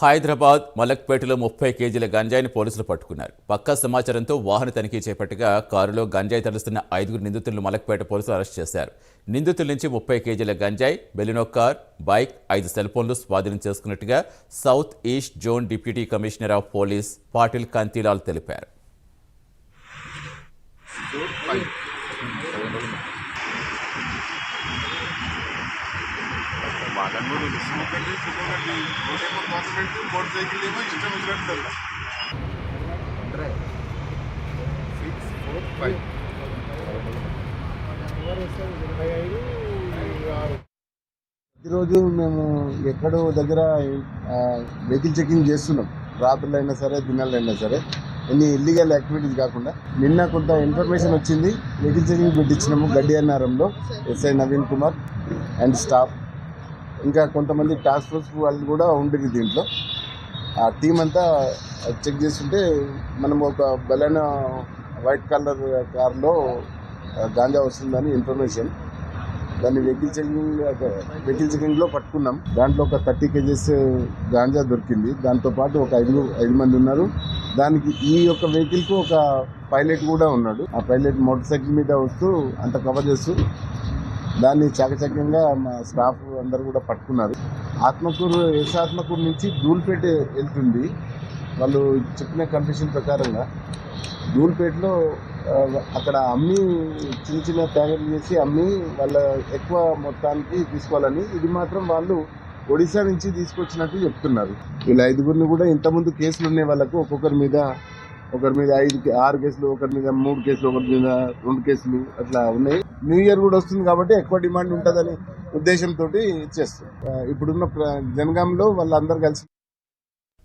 హైదరాబాద్ మలక్పేటలో 30 కేజీల గంజాయిని పోలీసులు పట్టుకున్నారు. పక్కా సమాచారంతో వాహన తనిఖీ చేపట్టగా కారులో గంజాయి తరలిస్తున్న 5 నిందితులను మలక్పేట పోలీసులు అరెస్ట్ చేశారు. నిందితుల నుంచి 30 కేజీల గంజాయి, బెలినో కార్, బైక్, 5 సెల్ ఫోన్లు స్వాధీనం చేసుకున్నట్టుగా south east zone deputy commissioner of police Patil Kantilal తెలిపారు. మోటార్ సైకిల్ ఏమో ఇష్టం వచ్చినట్టు ప్రతిరోజు మేము ఎక్కడో దగ్గర వెహికల్ చెకింగ్ చేస్తున్నాం. రాత్రులైనా సరే, దినాలైనా సరే, ఎన్ని ఇల్లీగల్ యాక్టివిటీస్ కాకుండా. నిన్న కొంత ఇన్ఫర్మేషన్ వచ్చింది, వెహికల్ చెకింగ్ పెట్టించినాము గడ్డియానారంలో. SI Naveen Kumar and staff, ఇంకా కొంతమంది టాస్క్ ఫోర్స్ వాళ్ళు కూడా ఉండేది దీంట్లో. ఆ టీం అంతా చెక్ చేస్తుంటే మనం ఒక బెలెనో వైట్ కలర్ కార్లో గాంజా వస్తుందని ఇన్ఫర్మేషన్. దాన్ని వెహికల్ చెకింగ్లో పట్టుకున్నాం. దాంట్లో ఒక 30 కేజెస్ గాంజా దొరికింది. దాంతోపాటు ఒక 5 మంది ఉన్నారు. దానికి ఈ యొక్క వెహికల్కు ఒక పైలట్ కూడా ఉన్నాడు. ఆ పైలట్ మోటార్ సైకిల్ మీద వస్తూ అంత కవర్ చేస్తూ దాన్ని చాకచక్యంగా మా స్టాఫ్ అందరూ కూడా పట్టుకున్నారు. ఆత్మకూరు నుంచి ధూల్పేట వెళ్తుంది. వాళ్ళు చెప్పిన కన్ఫ్యూషన్ ప్రకారంగా ధూల్పేటలో అక్కడ అమ్మి చిన్న చిన్న ప్యాకెట్లు చేసి అమ్మి వాళ్ళ ఎక్కువ మొత్తానికి తీసుకోవాలని, ఇది మాత్రం వాళ్ళు ఒడిశా నుంచి తీసుకొచ్చినట్టు చెప్తున్నారు. వీళ్ళ 5గురిని కూడా ఇంతకుముందు కేసులు ఉన్నాయి వాళ్ళకు. ఒకరి మీద 6 కేసులు, ఒకరి మీద 3 కేసులు, ఒకరి మీద 2 కేసులు అట్లా ఉన్నాయి. న్యూ ఇయర్ కూడా వస్తుంది కాబట్టి ఎక్కువ డిమాండ్ ఉంటుందని ఉద్దేశంతో చేస్తాం. ఇప్పుడున్న జనగాంలో వాళ్ళందరూ కలిసి